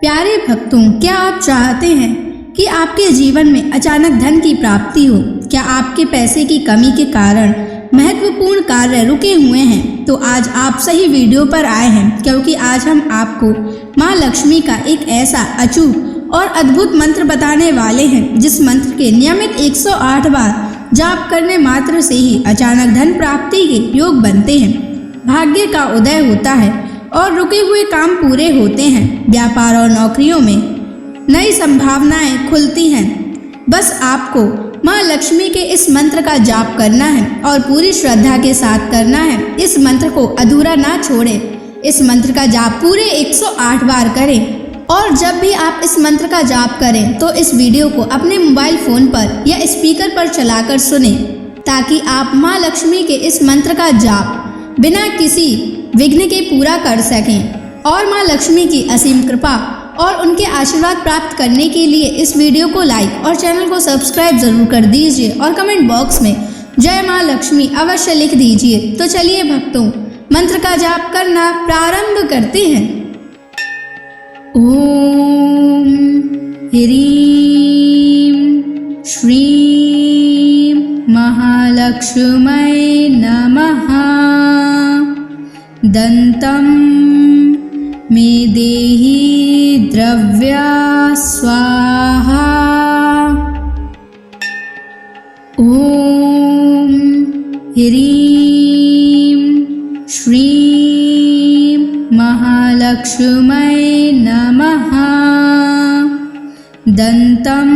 प्यारे भक्तों, क्या आप चाहते हैं कि आपके जीवन में अचानक धन की प्राप्ति हो? क्या आपके पैसे की कमी के कारण महत्वपूर्ण कार्य रुके हुए हैं? तो आज आप सही वीडियो पर आए हैं, क्योंकि आज हम आपको माँ लक्ष्मी का एक ऐसा अचूक और अद्भुत मंत्र बताने वाले हैं, जिस मंत्र के नियमित 108 बार जाप करने मात्र से ही अचानक धन प्राप्ति के योग बनते हैं, भाग्य का उदय होता है और रुके हुए काम पूरे होते हैं। व्यापार और नौकरियों में नई संभावनाएं खुलती हैं। बस आपको माँ लक्ष्मी के इस मंत्र का जाप करना है और पूरी श्रद्धा के साथ करना है। इस मंत्र को अधूरा ना छोड़ें। इस मंत्र का जाप पूरे 108 बार करें और जब भी आप इस मंत्र का जाप करें तो इस वीडियो को अपने मोबाइल फोन पर या स्पीकर पर चलाकर सुनें, ताकि आप माँ लक्ष्मी के इस मंत्र का जाप बिना किसी विघ्न के पूरा कर सकें। और माँ लक्ष्मी की असीम कृपा और उनके आशीर्वाद प्राप्त करने के लिए इस वीडियो को लाइक और चैनल को सब्सक्राइब जरूर कर दीजिए और कमेंट बॉक्स में जय माँ लक्ष्मी अवश्य लिख दीजिए। तो चलिए भक्तों, मंत्र का जाप करना प्रारंभ करते हैं। ओम ह्रीं श्रीं महालक्ष्मै नमः। दन्तं मे देहि द्रव्या स्वाहा। ओम ह्रीं श्रीं महालक्ष्मै नमः। दन्तं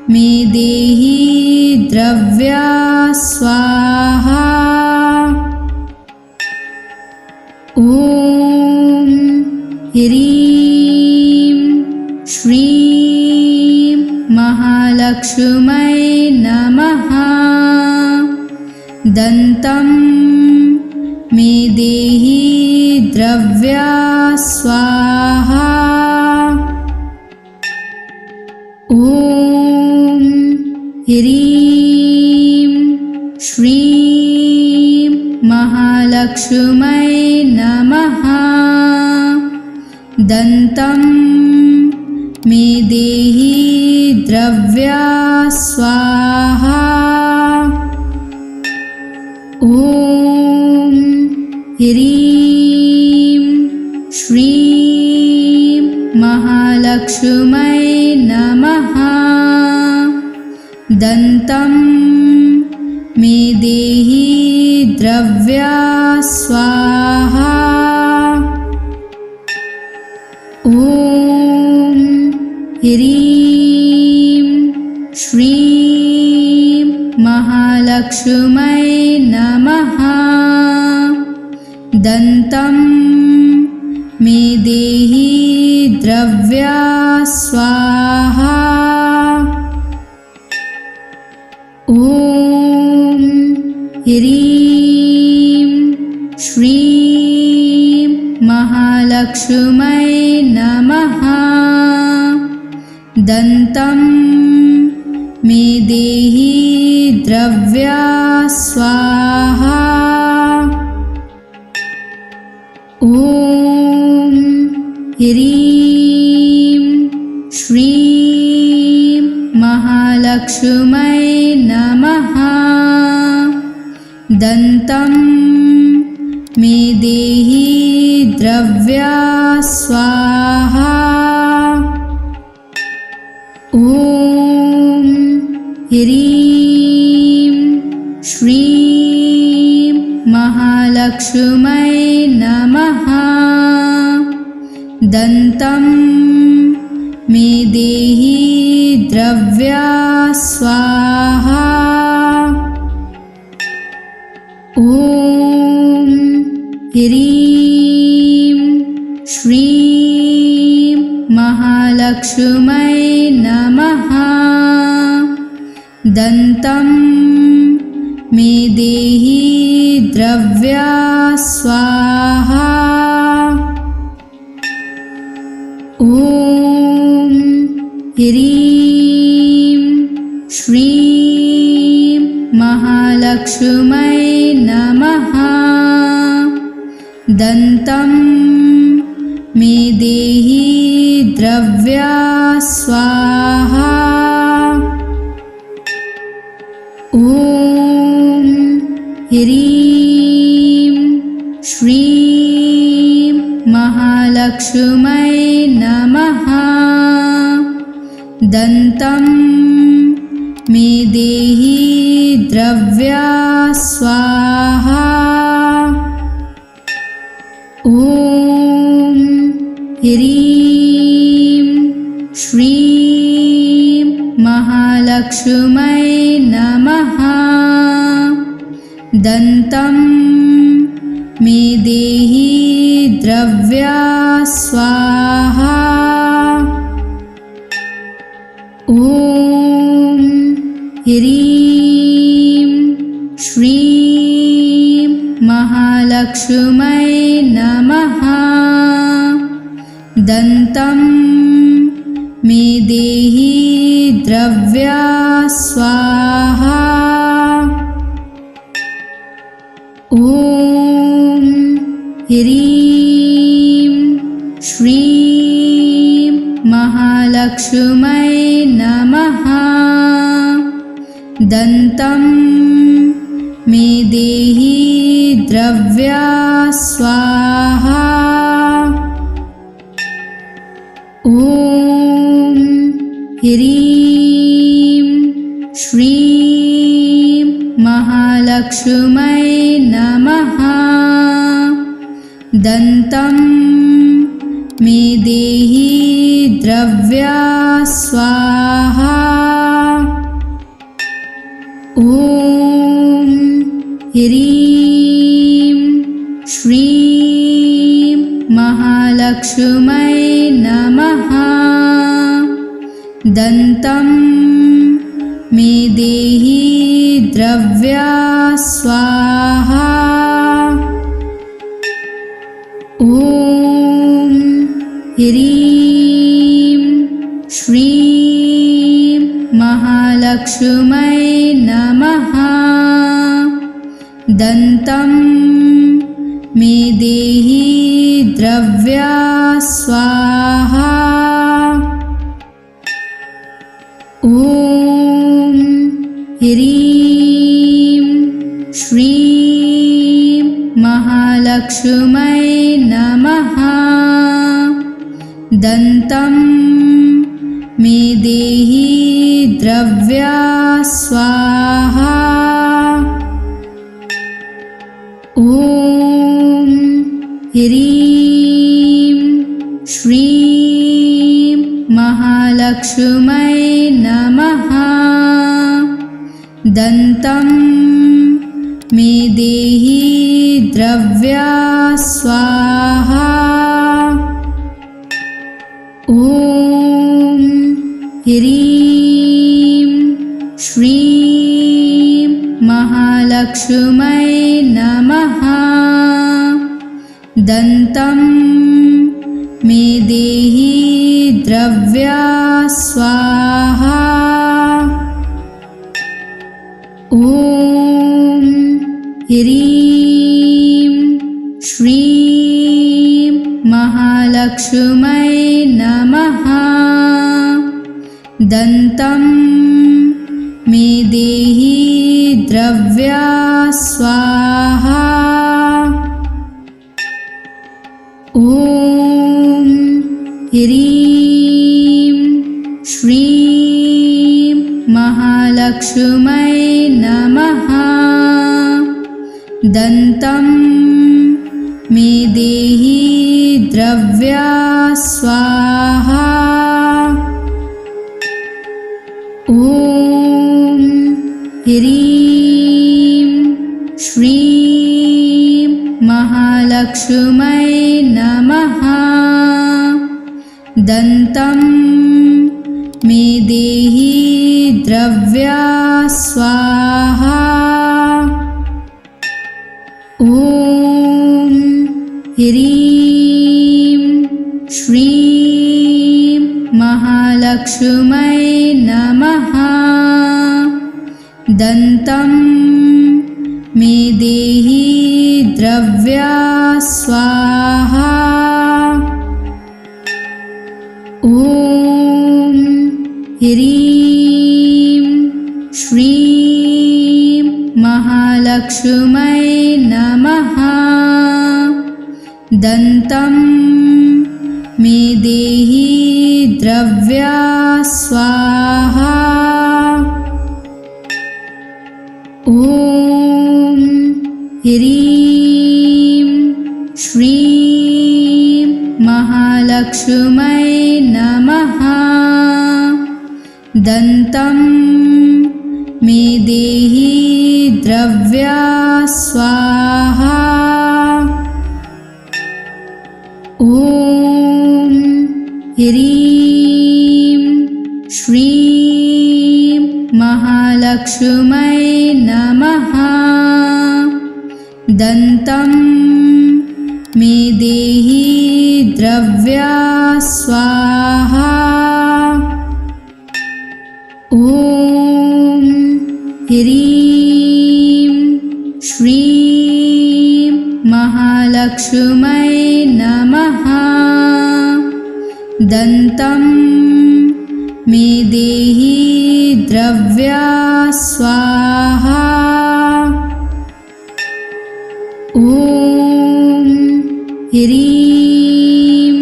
मे देहि द्रव्या स्वाहा। ओम ह्रीं श्रीं महालक्ष्मै नमः। दन्तं मे देहि द्रव्या स्वाहा। ओम ह्रीं श्रीं महालक्ष्मै नमः। दन्तं मे देहि द्रव्या स्वाहा। ओम ह्रीं श्रीं महालक्ष्मै नमः। दन्तं मे देहि द्रव्या स्वाहा। ओम ह्रीं श्रीं महालक्ष्मै नमः। दन्तं मे देहि द्रव्या स्वाहा। ओम ह्रीं श्रीं महालक्ष्मै नमः। दन्तं मे देहि द्रव्या स्वाहा। ओम ह्रीं श्रीं महालक्ष्मै नमः। दन्तं मे देहि द्रव्या स्वाहा। ओम ह्रीं श्रीं महालक्ष्मै नमः। दन्तं मे देहि द्रव्या स्वाहा। ओम ह्रीं श्रीं महालक्ष्मै नमः। दन्तं मे देहि द्रव्या स्वाहा। ओम ह्रीं श्रीं महालक्ष्मै नमः। दन्तं मे देहि ह्रीं श्रीं महालक्ष्मै नमः। दन्तं मे देहि द्रव्या स्वाहा। ॐ ह्रीं श्रीं महालक्ष्मै नमः। दन्तं मे देहि द्रव्या स्वाहा। ॐ ह्रीं श्रीं महालक्ष्मै नमः। दन्तं मे देहि द्रव्या स्वाहा। ॐ ह्रीं श्रीं महालक्ष्मै नमः। दन्तं मे देहि द्रव्या स्वाहा। ॐ ह्रीं श्रीं महालक्ष्मै नमः। दन्तं मे देहि द्रव्या स्वाहा। ॐ ह्रीं श्रीं महालक्ष्मै नमः। दन्तं मे देहि द्रव्या स्वाहा। ॐ ह्रीं श्रीं महालक्ष्मै नमः। दन्तं मे देहि द्रव्या स्वाहा। ॐ ह्रीं श्रीं महालक्ष्मै नमः। दन्तं मे देहि द्रव्या स्वाहा। ॐ ह्रीं श्रीं महालक्ष्मै नमः। दन्तं मे देहि द्रव्या स्वाहा। ॐ ह्रीं श्रीं महालक्ष्मै नमः। दन्तं मे देहि द्रव्या स्वाहा। ॐ ह्रीं श्रीं महालक्ष्मै नमः। दन्तं मे देहि द्रव्या स्वाहा। ॐ ह्रीं श्रीं महालक्ष्मै नमः। दन्तं मे देहि द्रव्या स्वाहा। ॐ ह्रीं श्रीं महालक्ष्मै नमः। दन्तं मे देहि द्रव्या स्वाहा। ॐ ह्रीं श्रीं महालक्ष्मै नमः। दन्तं मे देहि द्रव्या स्वाहा। ॐ ह्रीं श्रीं महालक्ष्मी महालक्ष्मै नमः। दन्तं मे देहि द्रव्या स्वाहा। ॐ ह्रीं श्रीं महालक्ष्मै नमः। दन्तं मे देहि द्रव्या स्वाहा। ॐ ह्रीं श्रीं महालक्ष्मै नमः। दन्तं मे देहि द्रव्या स्वाहा। ॐ ह्रीं श्रीं महालक्ष्मै नमः। दन्तं मे देहि द्रव्या स्वाहा। ॐ ह्रीं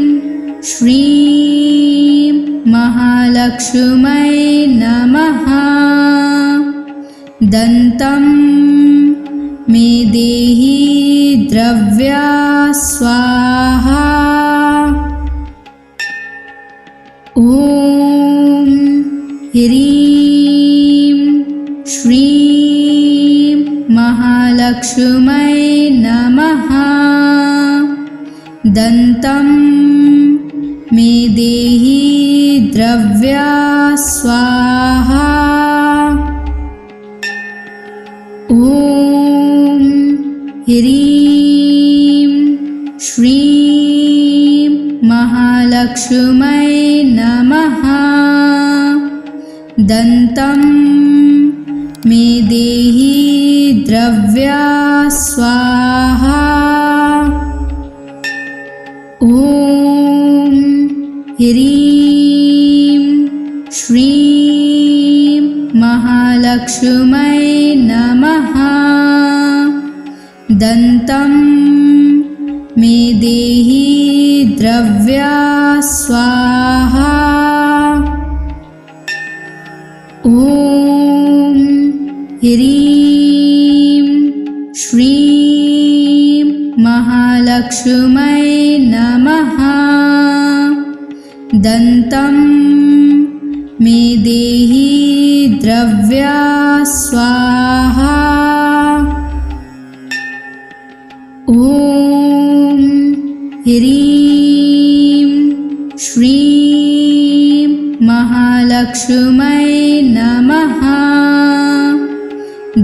श्रीं महालक्ष्मै नमः। दन्तं मे देहि द्रव्या स्वाहा। ॐ ह्रीं श्रीं महालक्ष्मै नमः। दन्तं मे देहि द्रव्या स्वाहा। ॐ ह्रीं श्रीं महालक्ष्मै नमः। दन्तं मे देहि द्रव्या स्वाहा। ॐ ह्रीं श्रीं महालक्ष्मै नमः। दन्तं मे देहि द्रव्या स्वाहा। ॐ ह्रीं श्रीं महालक्ष्मै नमः। दन्तं मे देहि द्रव्या स्वाहा। ॐ ह्रीं श्रीं महालक्ष्मै नमः।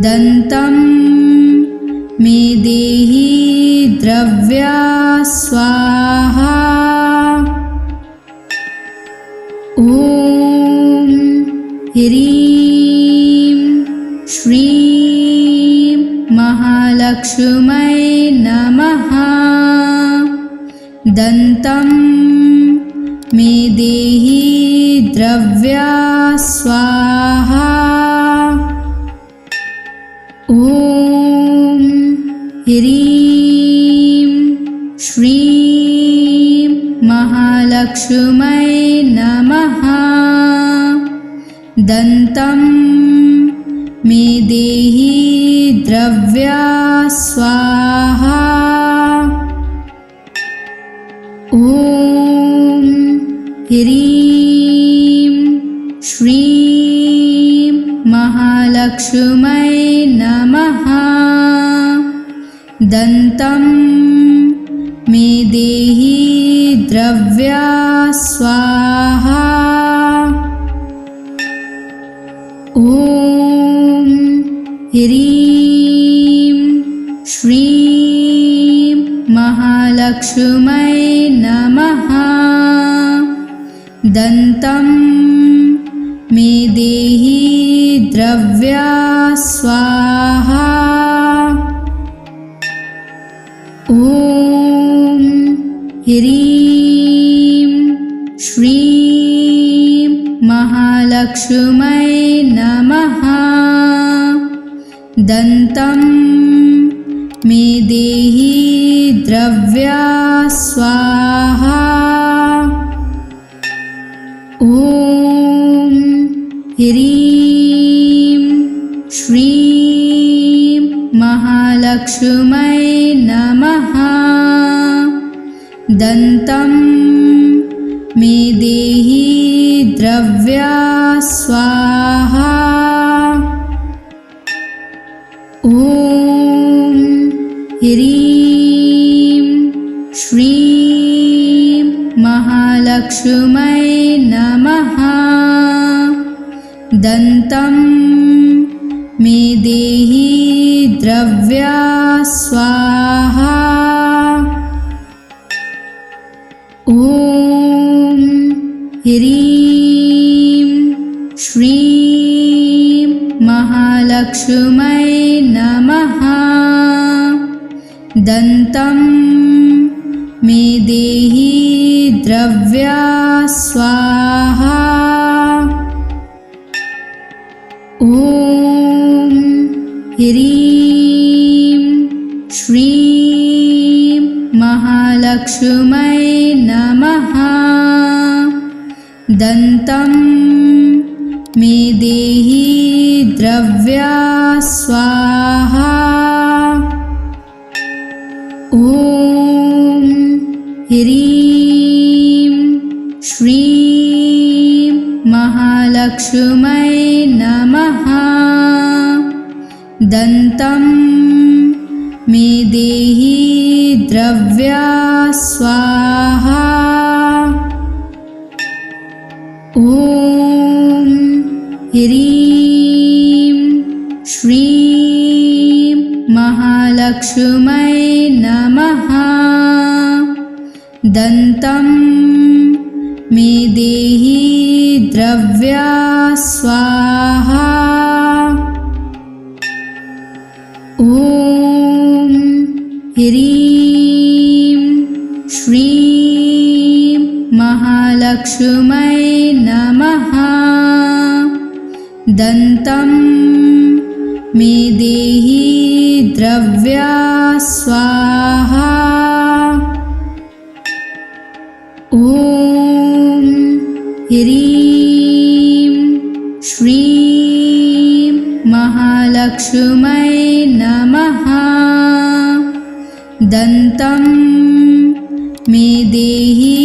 दन्तं मे देहि द्रव्या स्वाहा। ॐ ह्रीं श्रीं महालक्ष्मै नमः। दन्तं मे देहि द्रव्या स्वाहा। ॐ ह्रीं श्रीं महालक्ष्मै नमः। दन्तं मे देहि द्रव्या स्वाहा। ॐ ह्रीं श्रीं महालक्ष्मै नमः। दन्तं मे देहि द्रव्या स्वाहा। ॐ ह्रीं श्रीं महालक्ष्मै नमः। दन्तं मे देहि द्रव्या स्वाहा। ॐ ह्रीं श्रीं महालक्ष्मै नमः। दन्तं मे देहि द्रव्या स्वाहा। ॐ ह्रीं श्रीं महालक्ष्मै नमः। दन्तं मे देहि द्रव्या स्वाहा। ॐ ह्रीं श्रीं महालक्ष्मै नमः। दन्तं मे देहि द्रव्या स्वाहा। ॐ ह्रीं श्रीं महालक्ष्मै नमः। दन्तं मे देहि द्रव्या स्वाहा। ॐ ह्रीं श्रीं महालक्ष्मै नमः। दन्तं मे देहि द्रव्या स्वाहा। ॐ ह्रीं श्रीं महालक्ष्मै नमः। दन्तं मे देहि द्रव्या स्वाहा। ॐ ह्रीं श्रीं महालक्ष्मै नमः। दन्तं मे देहि द्रव्या स्वाहा। ॐ ह्रीं श्रीं महालक्ष्मै नमः। दन्तं मे देहि द्रव्या स्वाहा। ॐ ह्रीं श्रीं महालक्ष्मै नमः। दन्तं मे देहि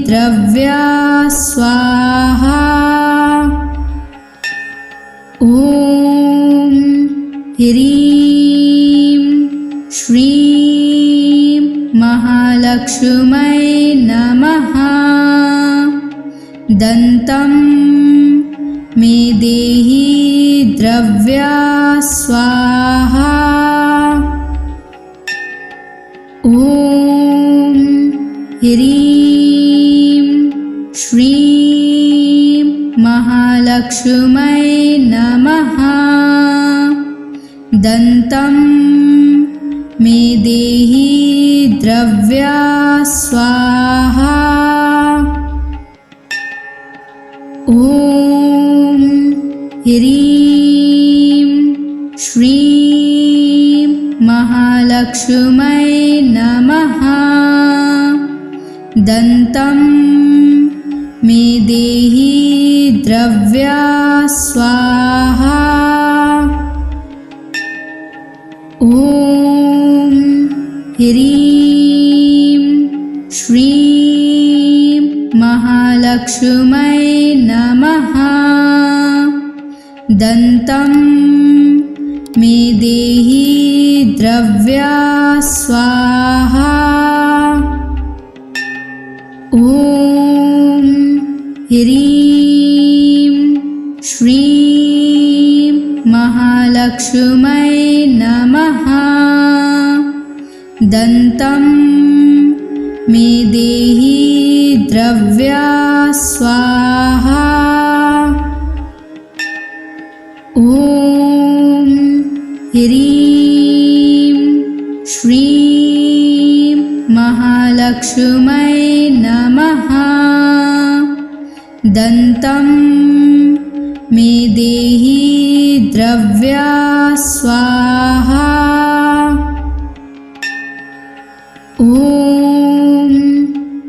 द्रव्या स्वाहा। ॐ ह्रीं श्रीं महालक्ष्मै नमः। दन्तं मे देहि द्रव्या स्वाहा। ॐ ह्रीं श्रीं महालक्ष्मै नमः। दन्तं मे देहि द्रव्या स्वाहा। ॐ ह्रीं श्रीं महालक्ष्मै नमः। दन्तं मे देहि द्रव्या स्वाहा। ॐ ह्रीं श्रीं महालक्ष्मै नमः। दन्तं मे देहि द्रव्या स्वाहा। ॐ ह्रीं श्रीं महालक्ष्मै नमः। दन्तं मे देहि द्रव्या स्वाहा। ॐ ह्रीं श्रीं महालक्ष्मै नमः। दन्तं मे देहि द्रव्या स्वाहा।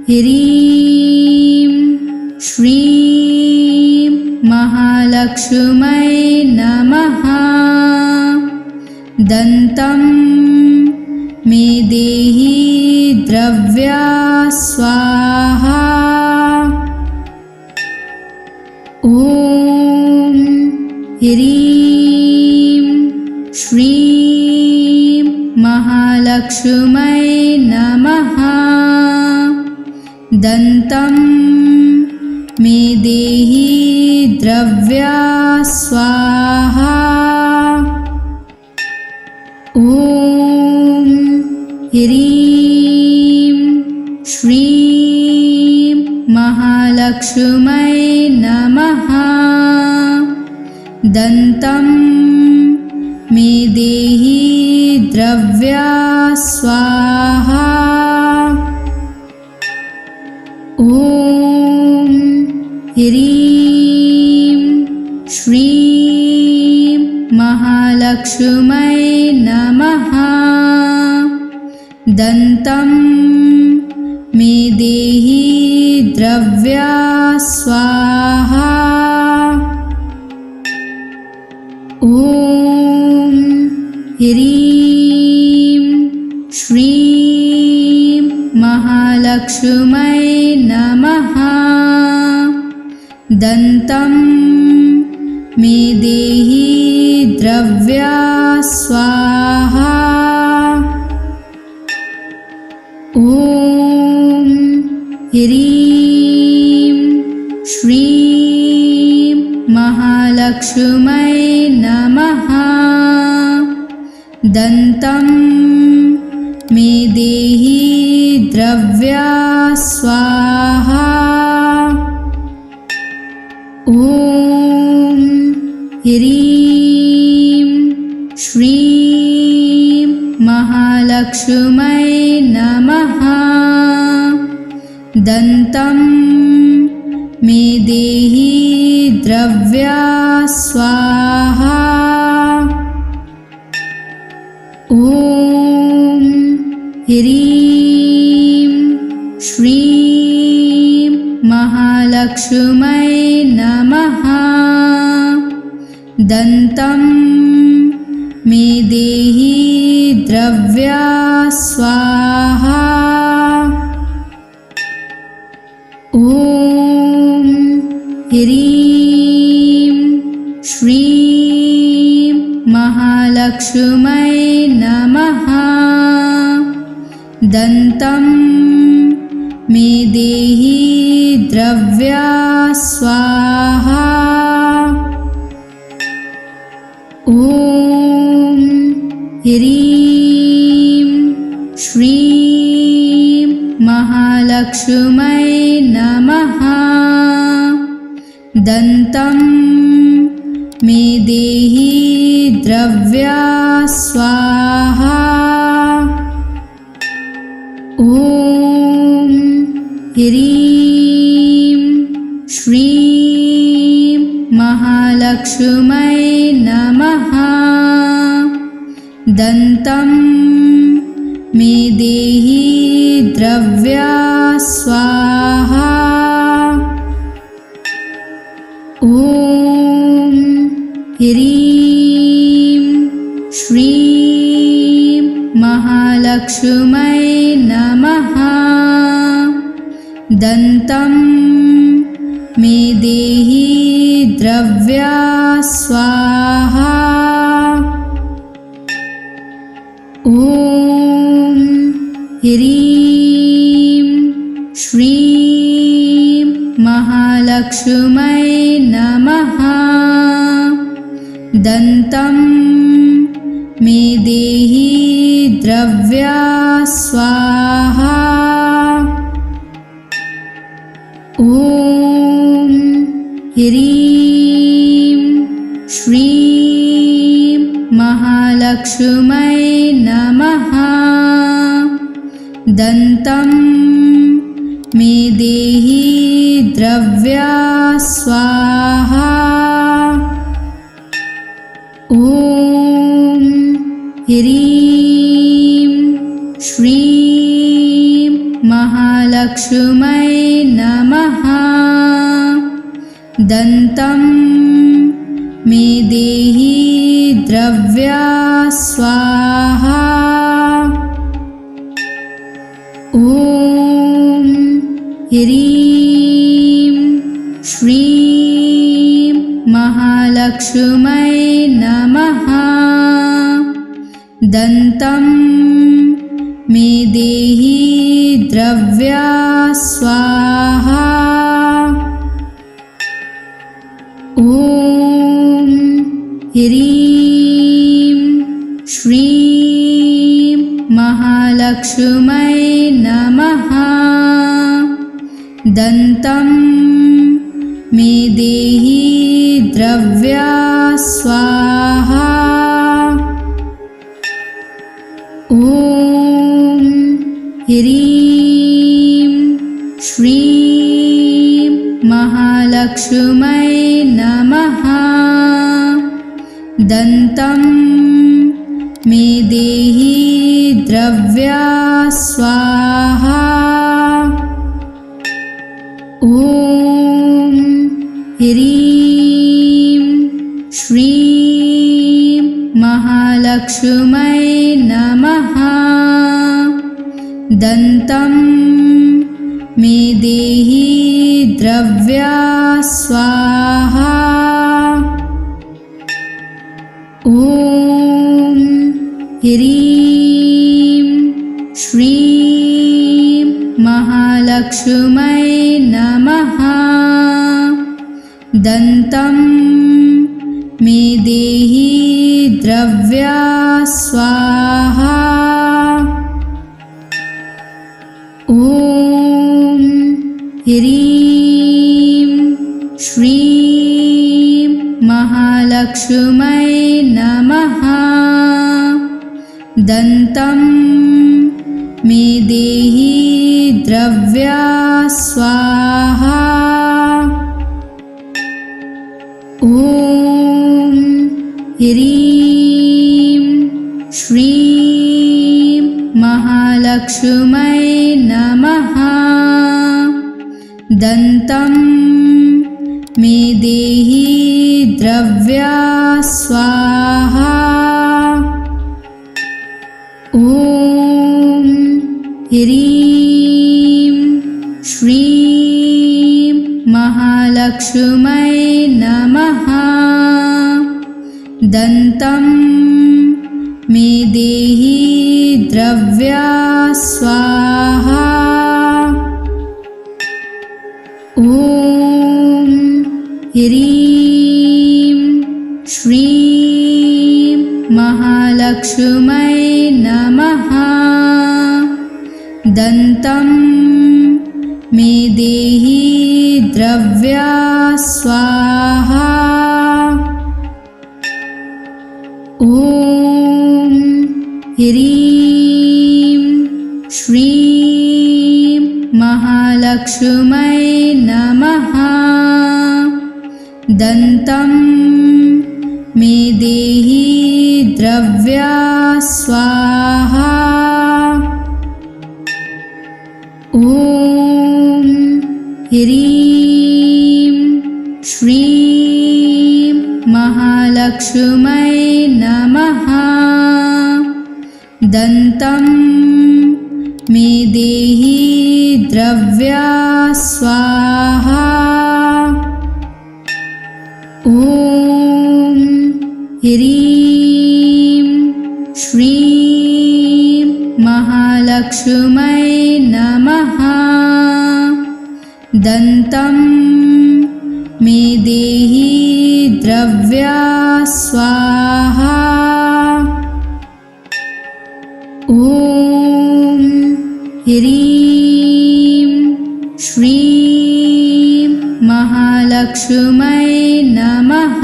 ह्रीं श्रीं महालक्ष्मै नमः। दन्तं मे देहि द्रव्या स्वाहा। ॐ ह्रीं श्रीं महालक्ष्मै नमः। दन्तं मे देहि द्रव्या स्वाहा। ॐ ह्रीं श्रीं महालक्ष्मै नमः। दन्तं मे देहि द्रव्या स्वाहा। ॐ ह्रीं श्रीं महालक्ष्मै नमः। दन्तं मे देहि द्रव्या स्वाहा। ॐ ह्रीं श्रीं महालक्ष्मै नमः। दन्तं मे देहि द्रव्या स्वाहा। ॐ ह्रीं श्रीं महालक्ष्मै नमः। दन्तं मे देहि द्रव्या स्वाहा। ॐ ह्रीं श्रीं महालक्ष्मै नमः। दन्तं मे देहि द्रव्या स्वाहा। ॐ ह्रीं श्रीं महालक्ष्मै नमः। दन्तं मे देहि द्रव्या स्वाहा। ॐ ह्रीं श्रीं महालक्ष्मै नमः। दन्तं मे देहि द्रव्या स्वाहा। ॐ ह्रीं श्रीं महालक्ष्मै नमः। दन्तं मे देहि द्रव्या स्वाहा। ॐ ह्रीं श्रीं महालक्ष्मै नमः। दन्तं मे देहि द्रव्या स्वाहा। ॐ ह्रीं श्रीं महालक्ष्मै नमः। दन्तं मे देहि द्रव्या स्वाहा। ॐ ह्रीं श्रीं महालक्ष्मै नमः। दन्तं मे देहि द्रव्या स्वाहा। ॐ ह्रीं श्रीं महालक्ष्मै नमः। दन्तं मे देहि द्रव्या स्वाहा। ॐ ह्रीं श्रीं महालक्ष्मै महालक्ष्मै नमः। दन्तं मे देहि द्रव्या स्वाहा। ॐ ह्रीं श्रीं महालक्ष्मै नमः। दन्तं मे देहि द्रव्या स्वाहा। ॐ ह्रीं श्रीं महालक्ष्मै नमः। दन्तं मे देहि द्रव्या स्वाहा। ॐ ह्रीं श्रीं महालक्ष्मै नमः। दन्तं मे देहि द्रव्या स्वाहा। ॐ ह्रीं श्रीं महालक्ष्मै नमः। दन्तं मे देहि द्रव्या स्वाहा। ॐ ह्रीं श्रीं महालक्ष्मै नमः। दन्तं मे देहि द्रव्या स्वाहा। ॐ ह्रीं श्रीं महालक्ष्मै नमः। दन्तं मे देहि द्रव्या स्वाहा। ॐ ह्रीं श्रीं महालक्ष्मै नमः। दन्तं मे देहि द्रव्या स्वाहा। ॐ ह्रीं श्रीं महालक्ष्मै नमः। दन्तं मे देहि द्रव्या स्वाहा। ॐ ह्रीं श्रीं महालक्ष्मै नमः। दन्तं मे देहि द्रव्या स्वाहा। ॐ ह्रीं श्रीं महालक्ष्मै नमः। दन्तं मे देहि द्रव्या स्वाहा। ॐ ह्रीं श्रीं महालक्ष्मै नमः। दन्तं मे देहि द्रव्या स्वाहा। ॐ ह्रीं श्रीं महालक्ष्मै नमः। दन्तं मे देहि द्रव्या स्वाहा। ॐ ह्रीं श्रीं महालक्ष्मै नमः।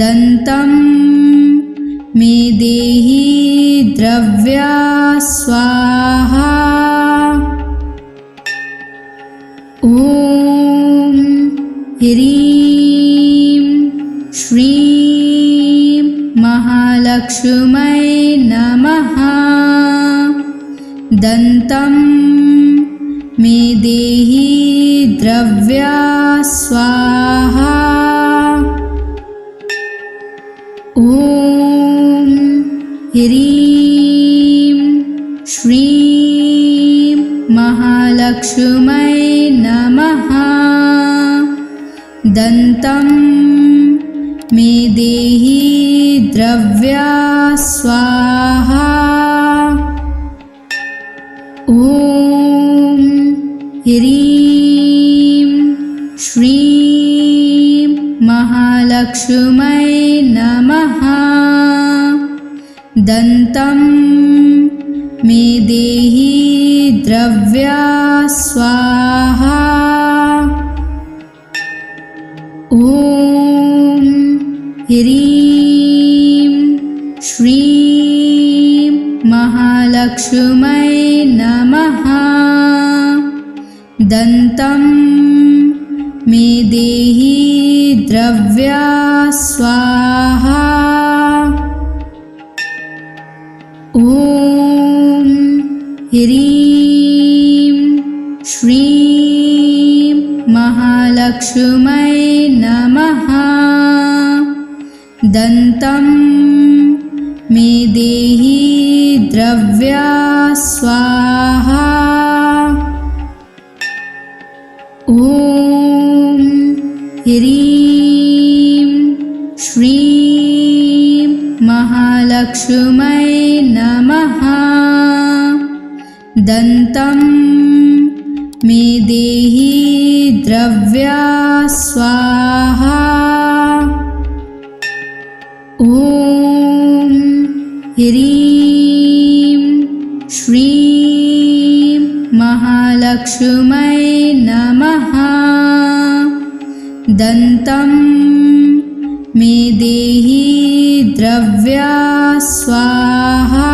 दन्तं मे देहि द्रव्या स्वाहा। ॐ ह्रीं श्रीं महालक्ष्मै नमः। दन्तं मे देहि द्रव्या स्वाहा। ॐ ह्रीं श्रीं महालक्ष्मै नमः। दन्तं मे देहि द्रव्या स्वाहा। ॐ ह्रीं श्रीं महालक्ष्मै नमः। दन्तं मे देहि द्रव्या स्वाहा। ॐ ह्रीं श्रीं महालक्ष्मै नमः। दन्तं मे देहि द्रव्या स्वाहा। ॐ ह्रीं श्रीं महालक्ष्मै नमः। दन्तं मे देहि द्रव्या स्वाहा। ॐ ह्रीं श्रीं महालक्ष्मै नमः। दन्तं मे देहि द्रव्या स्वाहा। ॐ ह्रीं श्रीं महालक्ष्मै नमः। दन्तं मे देहि द्रव्या स्वाहा।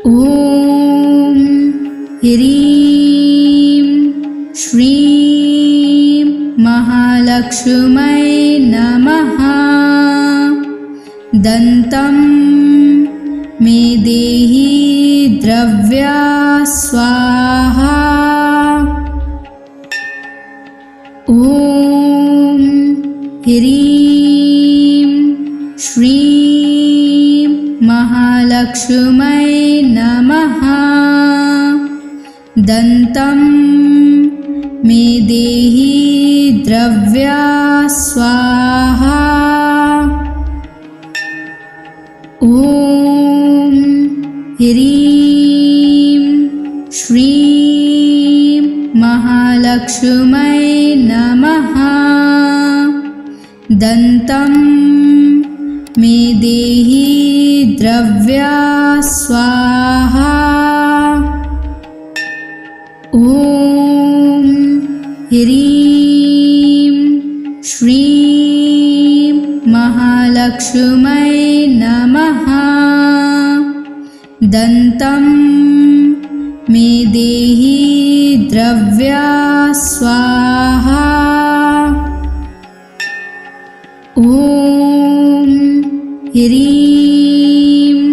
ॐ ह्रीं श्रीं महालक्ष्मै नमः। दन्तं मे देहि द्रव्या स्वाहा। ॐ ह्रीं श्रीं महालक्ष्मै नमः। दन्तं मे देहि द्रव्या स्वाहा। ॐ ह्रीं श्रीं महालक्ष्मै नमः। दन्तं मे देहि द्रव्या स्वाहा। ॐ ह्रीं श्रीं महालक्ष्मै नमः। दन्तं मे देहि द्रव्या स्वाहा। ॐ ह्रीं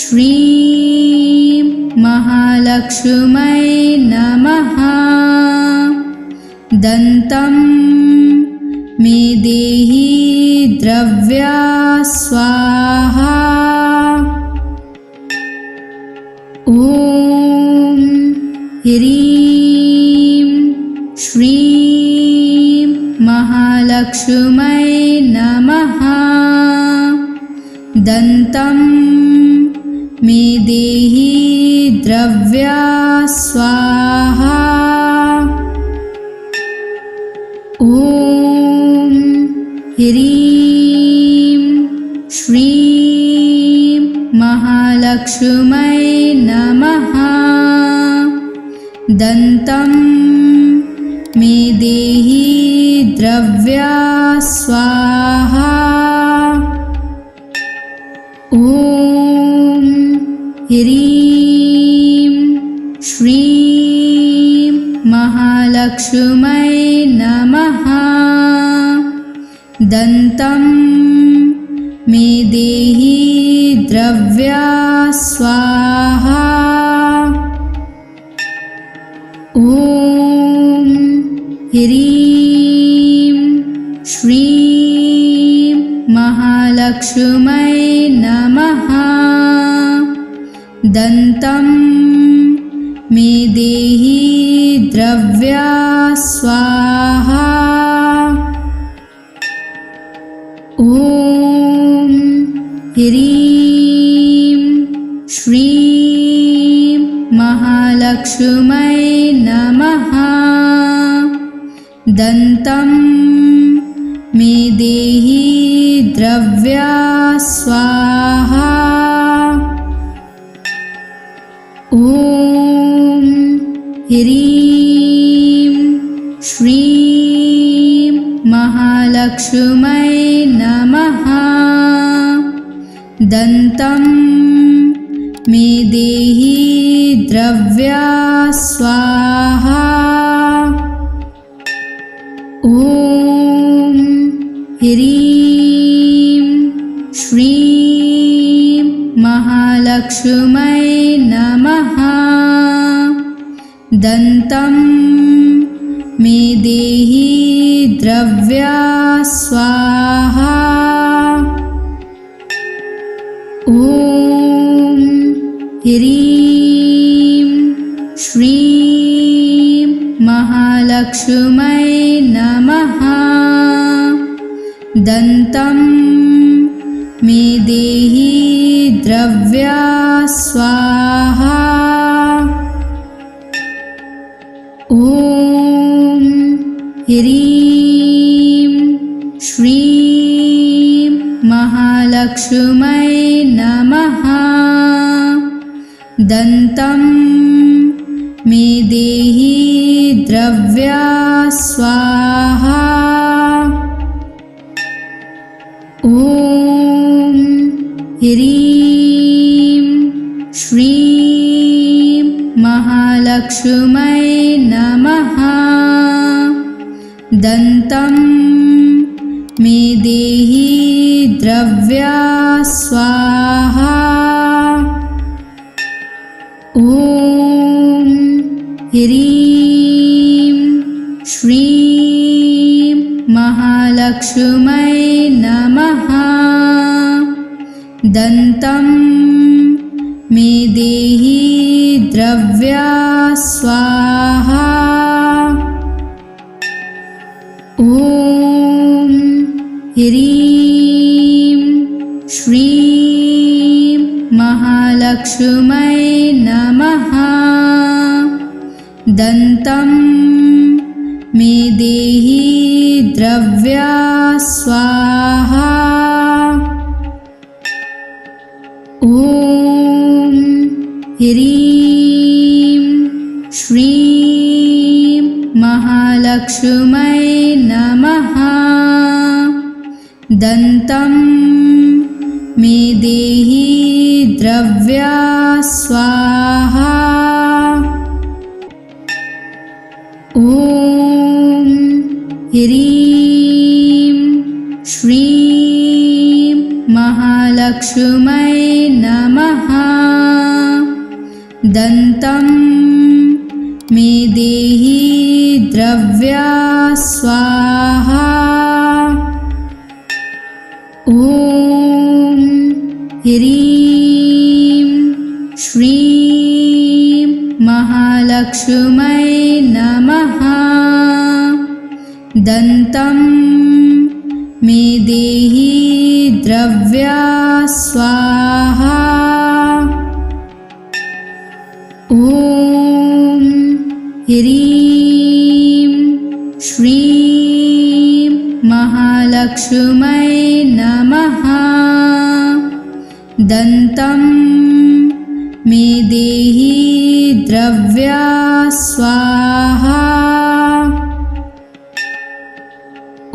श्रीं महालक्ष्मै नमः। दन्तं मे देहि द्रव्या स्वाहा। ॐ ह्रीं श्रीं महालक्ष्मै नमः। दन्तं मे देहि द्रव्या स्वाहा। ॐ ह्रीं श्रीं महालक्ष्मै नमः। दन्तं मे देहि द्रव्या स्वाहा। ॐ ह्रीं श्रीं महालक्ष्मै नमः। दन्तं मे देहि द्रव्या स्वाहा। ह्रीं श्रीं महालक्ष्मै नमः। दन्तं मे देहि द्रव्या स्वाहा। ॐ ह्रीं श्रीं महालक्ष्मै नमः। दन्तं मे देहि द्रव्या स्वाहा। ॐ ह्रीं श्रीं महालक्ष्मै नमः। दन्तं मे देहि द्रव्या स्वाहा। ॐ ह्रीं श्रीं महालक्ष्मै नमः। दन्तं मे देहि द्रव्या स्वाहा। ॐ ह्रीं श्रीं महालक्ष्मै नमः। दन्तं मे देहि द्रव्या स्वाहा। ॐ ह्रीं श्रीं महालक्ष्मै नमः। दन्तं मे देहि द्रव्या स्वाहा। ॐ ह्रीं श्रीं महालक्ष्मै नमः। दन्तं मे देहि द्रव्या स्वाहा। ॐ ह्रीं श्रीं महालक्ष्मै नमः। दन्तं मे देहि द्रव्या स्वाहा। ॐ ह्रीं श्रीं महालक्ष्मै नमः। दन्तं मे देहि द्रव्या स्वाहा। ॐ ह्रीं श्रीं महालक्ष्मै नमः। दन्तं मे देहि द्रव्या स्वाहा। ॐ ह्रीं श्रीं महालक्ष्मै नमः। दन्तं मे देहि द्रव्या स्वाहा। ॐ ह्रीं श्रीं महालक्ष्मै नमः। दन्तं मे देहि द्रव्या स्वाहा। ॐ ह्रीं श्रीं महालक्ष्मै नमः। दन्तं मे देहि द्रव्या स्वाहा।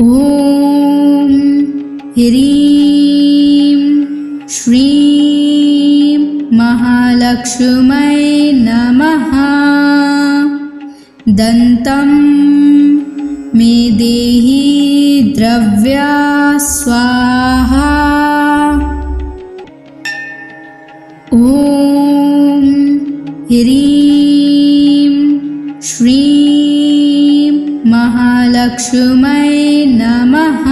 ॐ ह्रीं श्रीं महालक्ष्मै नमः। दन्तं मे देहि द्रव्या स्वाहा। ॐ ह्रीं श्रीं महालक्ष्मै नमः।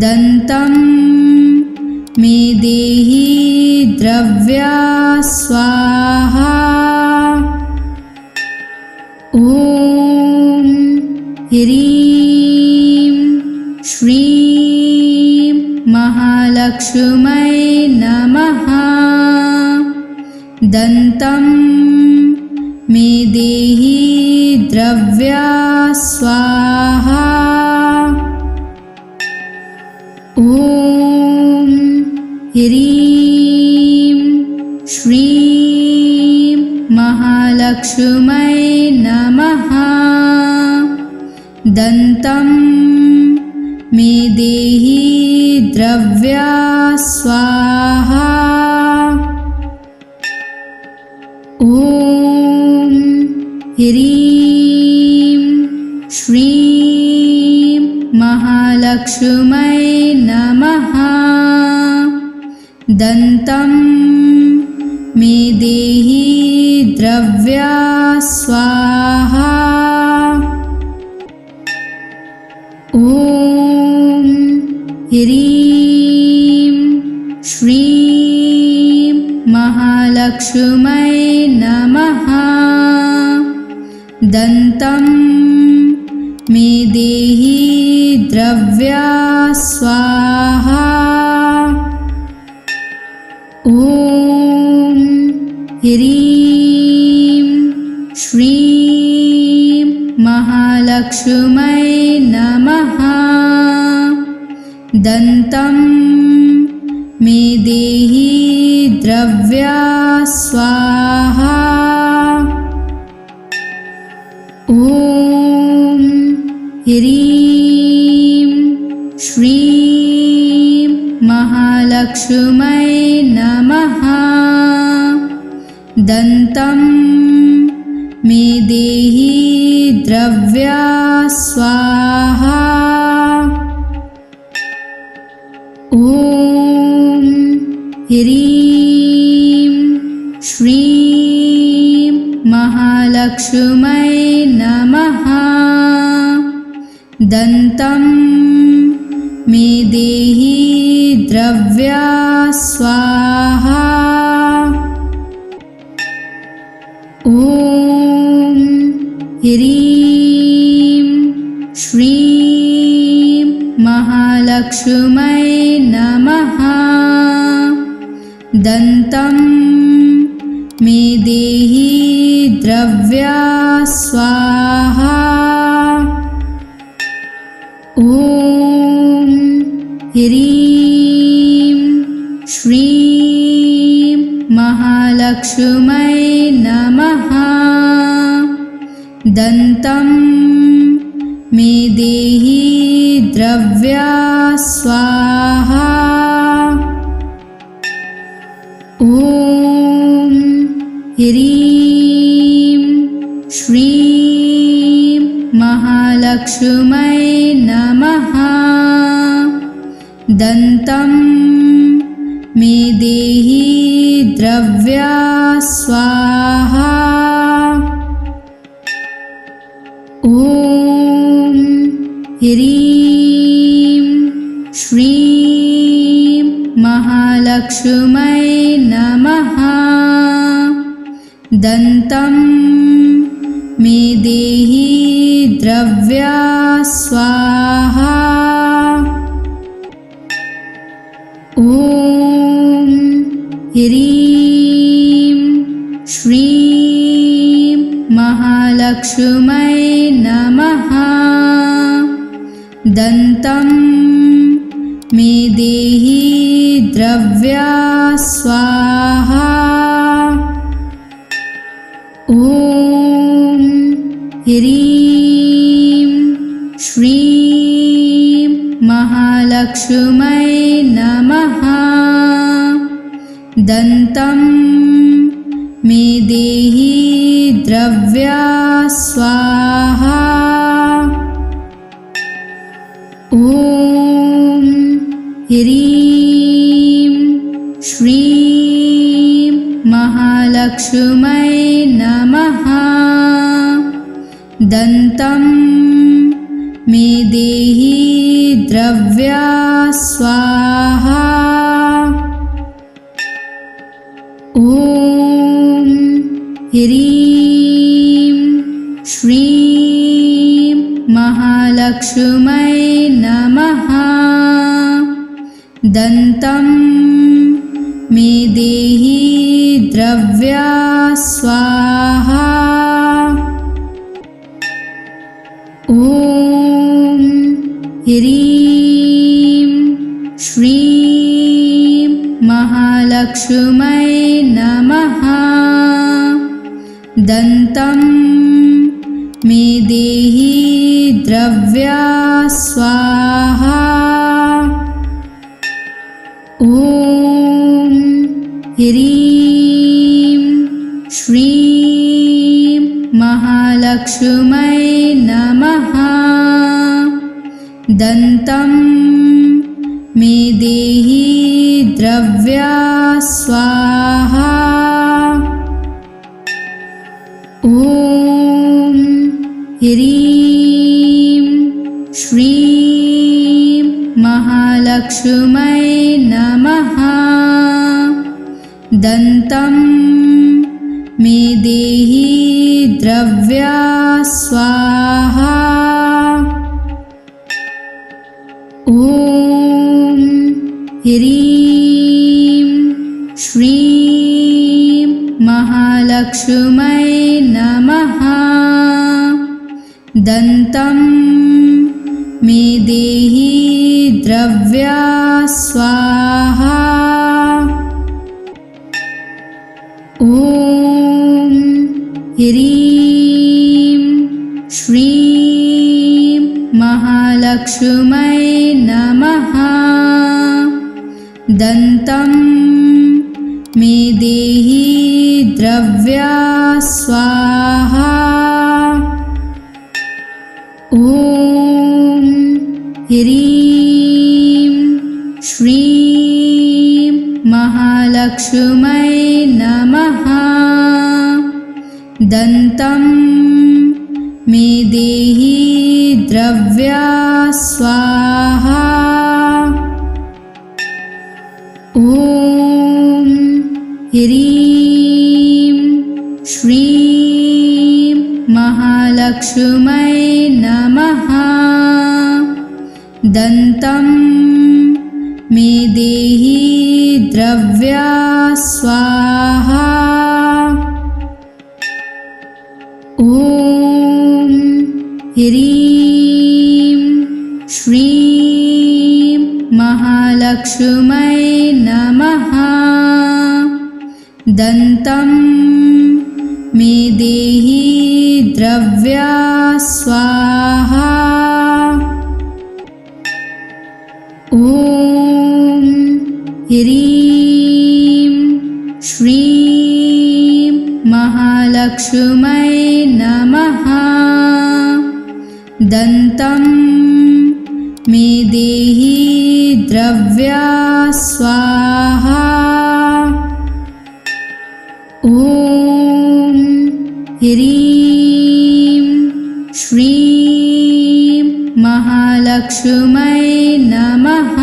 दन्तं मे देहि द्रव्या स्वाहा। ॐ ह्रीं श्रीं महालक्ष्मै नमः। दन्तं मे देहि द्रव्या स्वाहा। ॐ ह्रीं श्रीं महालक्ष्मै नमः। दन्तं मे देहि द्रव्या स्वाहा। ॐ ह्रीं श्रीं महालक्ष्मै नमः। दन्तं मे देहि द्रव्या स्वाहा। ॐ ह्रीं श्रीं महालक्ष्मै नमः। दन्तं मे देहि द्रव्या स्वाहा। ॐ ह्रीं श्रीं महालक्ष्मै नमः। दन्तं मे देहि द्रव्या स्वाहा। ॐ ह्रीं श्रीं महालक्ष्मै नमः। दन्तं मे देहि द्रव्या स्वाहा। ॐ ह्रीं श्रीं महालक्ष्मै नमः। दन्तं मे देहि द्रव्या स्वाहा। ॐ ह्रीं श्रीं महालक्ष्मै नमः। दन्तं मे देहि द्रव्या स्वाहा। ॐ ह्रीं श्रीं महालक्ष्मै नमः। दन्तं मे देहि द्रव्या स्वाहा। ॐ ह्रीं श्रीं महालक्ष्मै नमः। दन्तं मे देहि द्रव्या स्वाहा। ॐ ह्रीं श्रीं महालक्ष्मै नमः। दन्तं मे देहि द्रव्या स्वाहा। ॐ ह्रीं श्रीं महालक्ष्मै नमः। दन्तं मे देहि द्रव्या स्वाहा। ॐ ह्रीं श्रीं महालक्ष्मै नमः। दन्तं मे देहि द्रव्या स्वाहा। ॐ ह्रीं श्रीं महालक्ष्मै नमः। दन्तं देहि द्रव्या स्वाहा। ॐ ह्रीं श्रीं महालक्ष्मै नमः। दन्तं मे देहि द्रव्या स्वाहा। ॐ ह्रीं श्रीं महालक्ष्मै नमः। दन्तं मे देहि द्रव्या स्वाहा। ॐ ह्रीं श्रीं महालक्ष्मै नमः। दन्तं मे देहि द्रव्या स्वाहा। ॐ ह्रीं श्रीं महालक्ष्मै नमः। दन्तं मे देहि द्रव्या स्वाहा। ॐ ह्रीं श्रीं महालक्ष्मै नमः। दन्तं मे देहि द्रव्या स्वाहा। ॐ ह्रीं श्रीं महालक्ष्मै नमः। दन्तं मे देहि द्रव्या स्वाहा। ॐ ह्रीं श्रीं महालक्ष्मै नमः। दन्तं मे देहि द्रव्या स्वाहा। ॐ ह्रीं श्रीं महालक्ष्मै नमः। दन्तं मे देहि द्रव्या स्वाहा। ॐ ह्रीं श्रीं महालक्ष्मै नमः। दन्तं मे देहि द्रव्या स्वाहा। ॐ ह्रीं श्रीं महालक्ष्मै नमः। दन्तं मे देहि द्रव्या स्वाहा। ॐ ह्रीं श्रीं महालक्ष्मै नमः।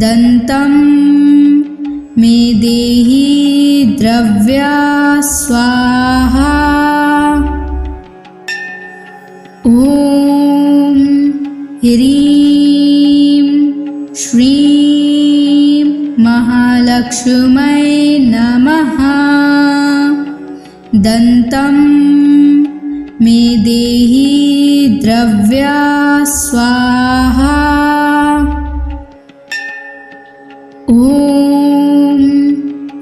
दन्तं मे देहि द्रव्या स्वाहा। ॐ ह्रीं श्रीं महालक्ष्मै नमः। दन्तं मे देहि द्रव्या स्वाहा। ॐ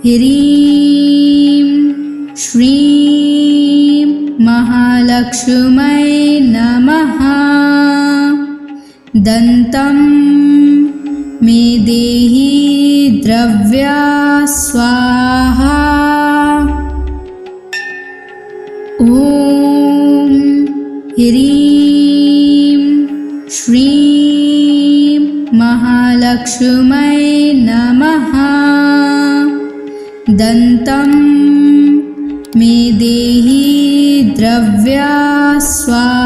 ह्रीं श्रीं महालक्ष्मै नमः। दन्तं मे देहि द्रव्या स्वाहा। ॐ ह्रीं श्रीं महालक्ष्मै नमः। दन्तं मे देहि द्रव्या स्वाहा।